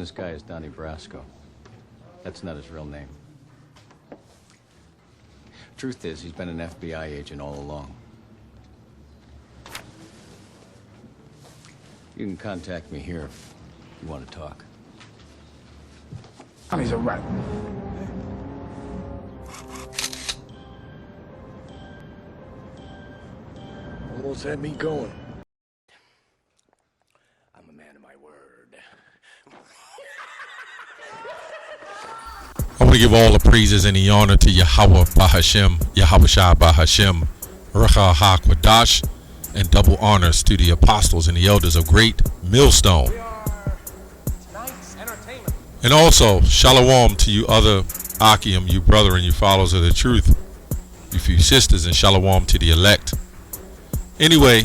this guy is Donnie Brasco. That's not his real name. Truth is, he's been an FBI agent all along. You can contact me here if you want to talk. Donnie's a rat. Almost had me going. I'm a man of my word. I want to give all the praises and the honor to Yahweh Bahashem, Yahweh Shai Bahashem, Recha HaKwadash, and double honors to the apostles and the elders of Great Millstone. And also, shalom to you other Akim, you brother and you followers of the truth, you few sisters, and shalom to the elect. Anyway,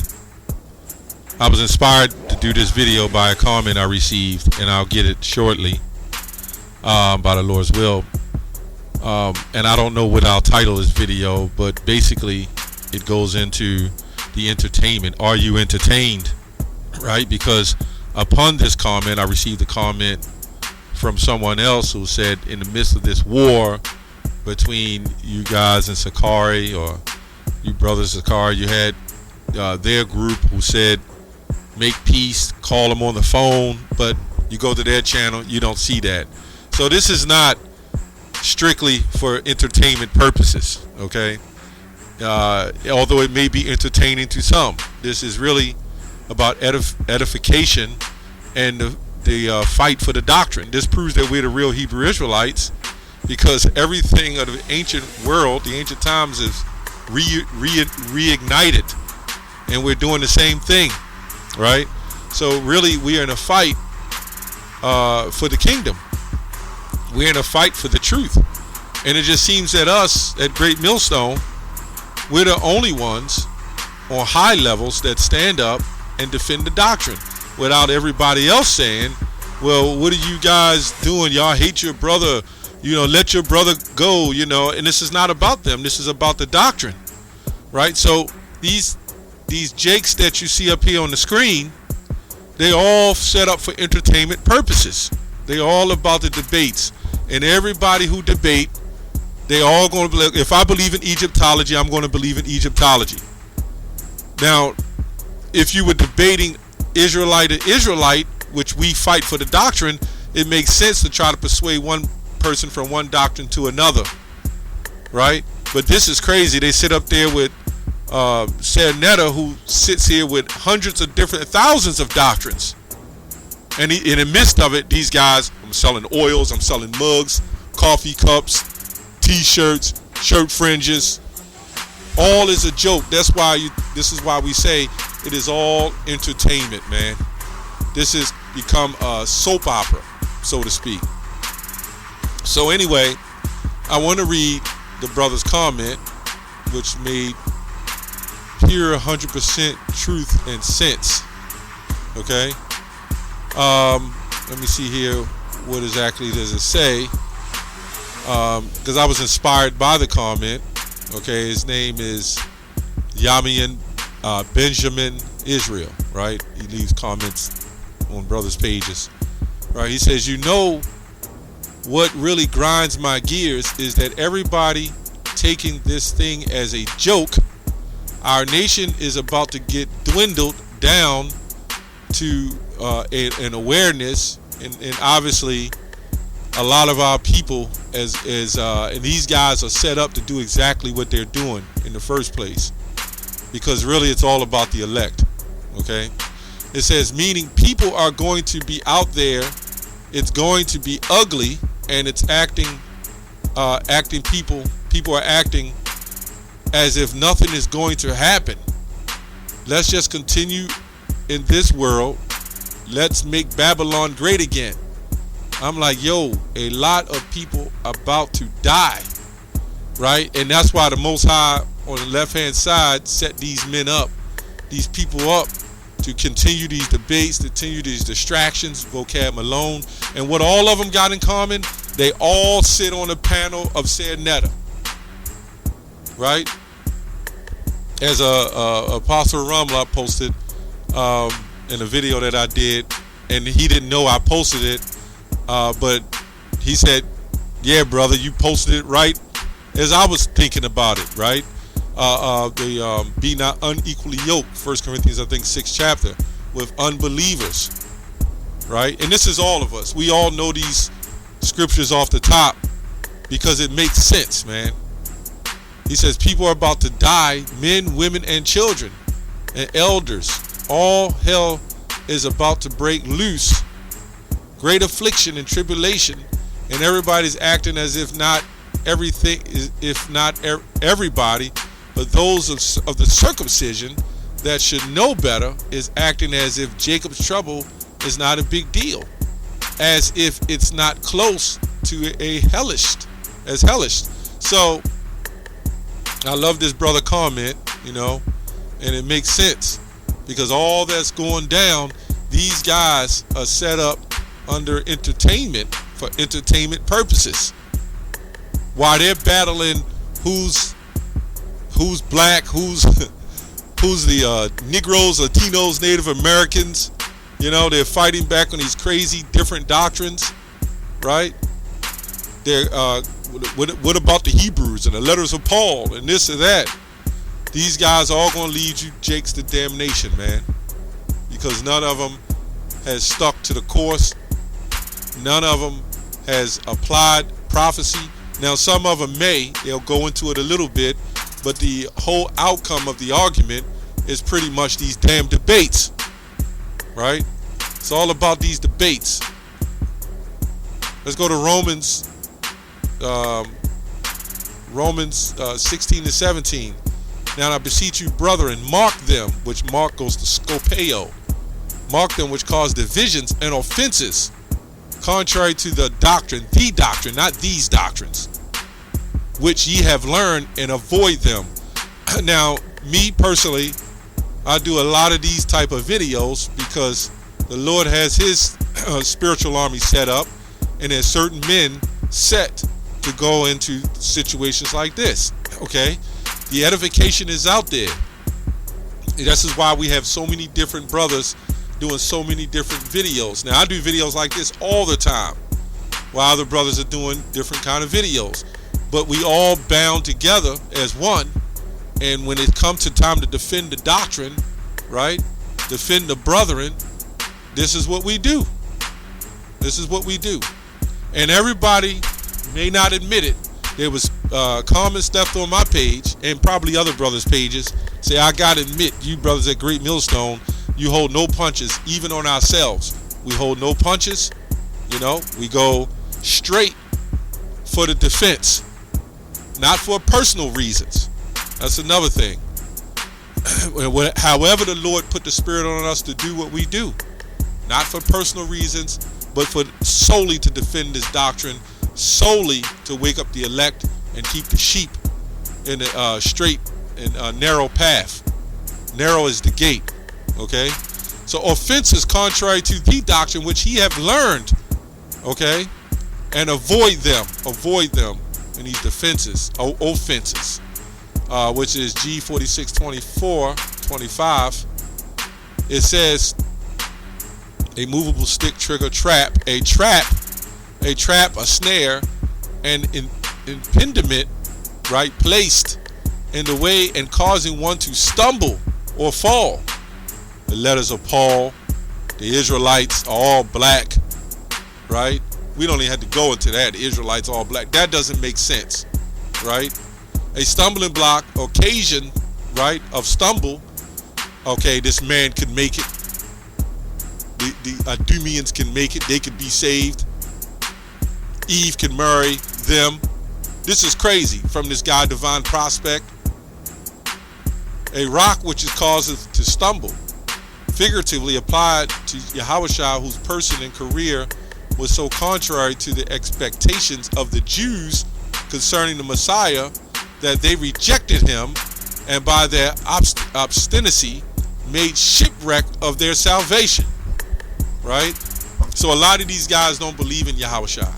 I was inspired to do this video by a comment I received, and I'll get it shortly by the Lord's will. And I don't know what I'll title this video, but basically it goes into the entertainment. Are you entertained? Right? Because upon this comment, I received a comment from someone else who said, in the midst of this war between you guys and Sakari, or you brothers Sakari, you had their group who said make peace, call them on the phone, but you go to their channel, you don't see that. So this is not strictly for entertainment purposes, okay? Although it may be entertaining to some, this is really about edification and the fight for the doctrine. This proves that we're the real Hebrew Israelites, because everything of the ancient world, the ancient times, is reignited, and we're doing the same thing, right? So really, we are in a fight for the kingdom. We're in a fight for the truth, and it just seems that us at Great Millstone, we're the only ones on high levels that stand up and defend the doctrine, without everybody else saying, well, what are you guys doing? Y'all hate your brother, you know, let your brother go, you know. And this is not about them, this is about the doctrine, right? So these jakes that you see up here on the screen, they all set up for entertainment purposes. They all about the debates, and everybody who debate, they all going to believe, if I believe in Egyptology, I'm going to believe in Egyptology. Now, if you were debating Israelite to Israelite, which we fight for the doctrine, it makes sense to try to persuade one person from one doctrine to another, right? But this is crazy. They sit up there with Netta, who sits here with hundreds of thousands of doctrines, and in the midst of it, these guys, I'm selling oils, I'm selling mugs, coffee cups, t-shirts, shirt fringes. All is a joke. That's why this is why we say it is all entertainment, man. This has become a soap opera, so to speak. So anyway, I want to read the brother's comment, which made pure 100% truth and sense. Okay. Let me see here. What exactly does it say? Because I was inspired by the comment. Okay, his name is Yamian Benjamin Israel, right? He leaves comments on brothers' pages, right? He says, you know, what really grinds my gears is that everybody taking this thing as a joke. Our nation is about to get dwindled down to an awareness, and obviously a lot of our people and these guys are set up to do exactly what they're doing in the first place, because really it's all about the elect. Okay, it says, meaning people are going to be out there, it's going to be ugly, and it's people are acting as if nothing is going to happen. Let's just continue in this world. Let's make Babylon great again. I'm like, yo, a lot of people about to die, right? And that's why the Most High on the left-hand side set these men up, these people up, to continue these debates, continue these distractions, vocab Malone. And what all of them got in common, they all sit on a panel of Said Netta, right? As Apostle Ramla posted in a video that I did, and he didn't know I posted it, But he said, yeah, brother, you posted it right as I was thinking about it, right? Be not unequally yoked, 1 Corinthians, I think, 6th chapter, with unbelievers, right? And this is all of us. We all know these scriptures off the top because it makes sense, man. He says people are about to die, men, women, and children, and elders. All hell is about to break loose. Great affliction and tribulation, and everybody's acting as if not everything, if not everybody, but those of the circumcision that should know better is acting as if Jacob's trouble is not a big deal, as if it's not close to a hellish. So I love this brother comment, and it makes sense because all that's going down, these guys are set up under entertainment for entertainment purposes. While they're battling who's black, who's the Negroes, Latinos, Native Americans, they're fighting back on these crazy different doctrines, right? They're what about the Hebrews and the letters of Paul and this and that? These guys are all going to lead you jakes to damnation, man, because none of them has stuck to the course. None of them has applied prophecy. Now, some of them they'll go into it a little bit, but the whole outcome of the argument is pretty much these damn debates, right? It's all about these debates. Let's go to Romans 16 to 17. Now I beseech you, brethren, mark them, which mark goes to scopeo. Mark them which cause divisions and offenses, contrary to the doctrine, not these doctrines, which ye have learned, and avoid them. Now, me personally, I do a lot of these type of videos because the Lord has his spiritual army set up, and there's certain men set to go into situations like this, okay? The edification is out there. This is why we have so many different brothers doing so many different videos. Now, I do videos like this all the time, while other brothers are doing different kind of videos. But we all bound together as one, and when it comes to time to defend the doctrine, right, defend the brethren, this is what we do. This is what we do. And everybody may not admit it. There was comments left on my page, and probably other brothers' pages, say, I gotta admit, you brothers at Great Millstone, you hold no punches, even on ourselves. We hold no punches. We go straight for the defense, not for personal reasons. That's another thing. However the Lord put the Spirit on us to do what we do, not for personal reasons, but for solely to defend this doctrine, solely to wake up the elect and keep the sheep in a straight and narrow path. Narrow is the gate. Okay, so offenses contrary to the doctrine which ye have learned, okay, and avoid them in these offenses, which is G46:24-25. It says a movable stick, trigger, trap, a snare, and impediment, right, placed in the way and causing one to stumble or fall. The letters of Paul, the Israelites are all black, right? We don't even have to go into that. The Israelites are all black. That doesn't make sense, right? A stumbling block, occasion, right, of stumble. Okay, this man could make it. The Idumeans can make it. They could be saved. Eve can marry them. This is crazy from this guy, Divine Prospect. A rock which is causes to stumble, figuratively applied to Yahushua, whose person and career was so contrary to the expectations of the Jews concerning the Messiah that they rejected him, and by their obstinacy made shipwreck of their salvation, right? So a lot of these guys don't believe in Yahushua.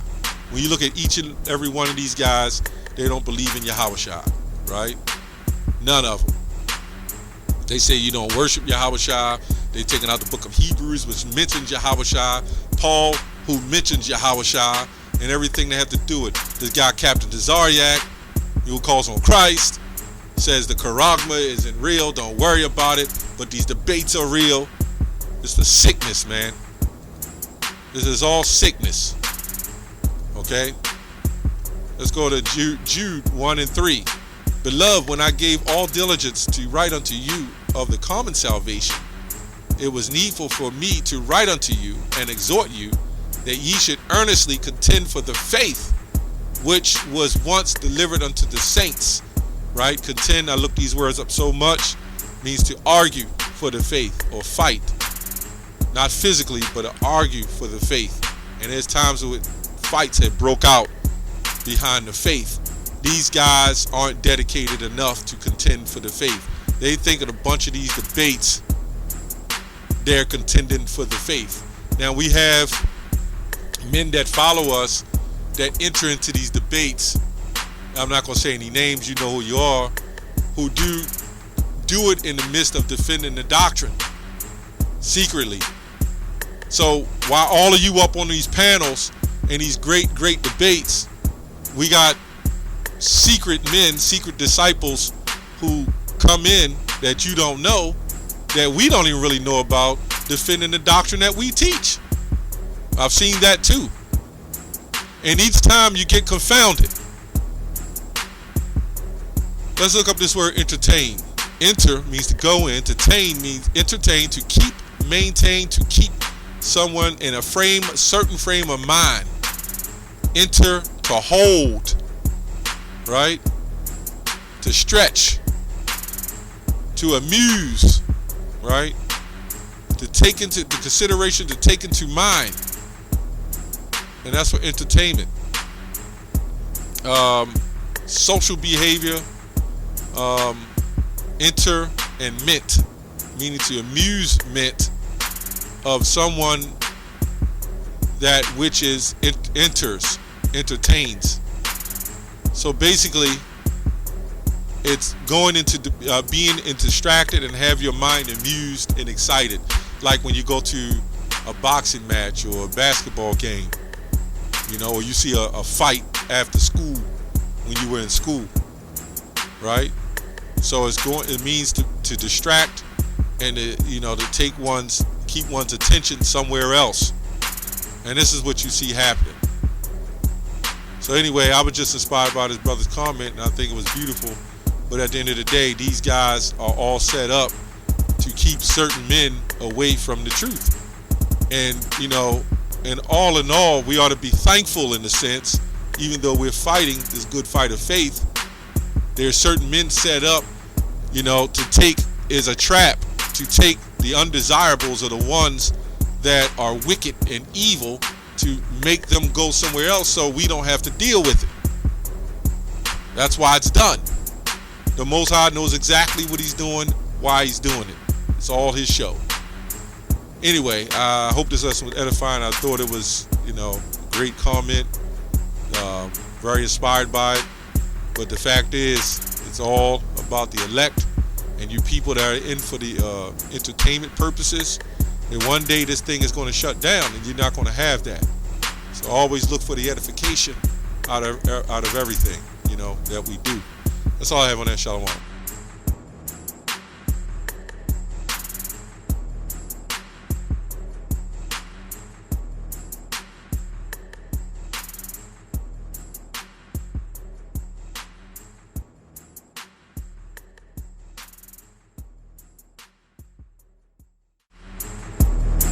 When you look at each and every one of these guys, they don't believe in Yahushua, right? None of them. They say you don't worship Yahushua. They're taking out the book of Hebrews, which mentions Yahushua. Paul, who mentions Yahushua and everything they have to do with this guy, Captain Tazariak, who calls on Christ, says the charagma isn't real, don't worry about it, but these debates are real. It's the sickness, man. This is all sickness. Okay? Let's go to Jude 1 and 3. Beloved, when I gave all diligence to write unto you of the common salvation, it was needful for me to write unto you and exhort you that ye should earnestly contend for the faith which was once delivered unto the saints. Right? Contend, I looked these words up so much, means to argue for the faith or fight. Not physically, but to argue for the faith. And there's times when fights have broke out behind the faith. These guys aren't dedicated enough to contend for the faith. They think of a bunch of these debates, they're contending for the faith. Now we have men that follow us that enter into these debates. I'm not going to say any names, you know who you are, who do it in the midst of defending the doctrine secretly. So while all of you up on these panels and these great debates, we got secret men, secret disciples who come in that you don't know, that we don't even really know about, defending the doctrine that we teach. I've seen that too. And each time you get confounded. Let's look up this word entertain. Enter means to go in. Entertain means entertain, to keep, maintain, to keep someone in a certain frame of mind. Enter, to hold. Right? To stretch. To amuse. Right? To take into the consideration, to take into mind. And that's for entertainment. Social behavior. Enter and mint, meaning to amusement of someone that which is enters, entertains. So basically, it's going into being distracted and have your mind amused and excited, like when you go to a boxing match or a basketball game, you know, or you see a fight after school when you were in school, right? So it means to distract and to keep one's attention somewhere else. And this is what you see happening. So anyway, I was just inspired by this brother's comment, and I think it was beautiful. But at the end of the day, these guys are all set up to keep certain men away from the truth. And, and all in all, we ought to be thankful in a sense, even though we're fighting this good fight of faith. There's certain men set up, to take is a trap, to take the undesirables or the ones that are wicked and evil, to make them go somewhere else so we don't have to deal with it. That's why it's done. The Most High knows exactly what he's doing, why he's doing it. It's all his show. Anyway, I hope this lesson was edifying. I thought it was, great comment. Very inspired by it. But the fact is, it's all about the elect and you people that are in for the entertainment purposes. And one day this thing is going to shut down, and you're not going to have that. So always look for the edification out of everything, that we do. That's all I have on that. Shalom.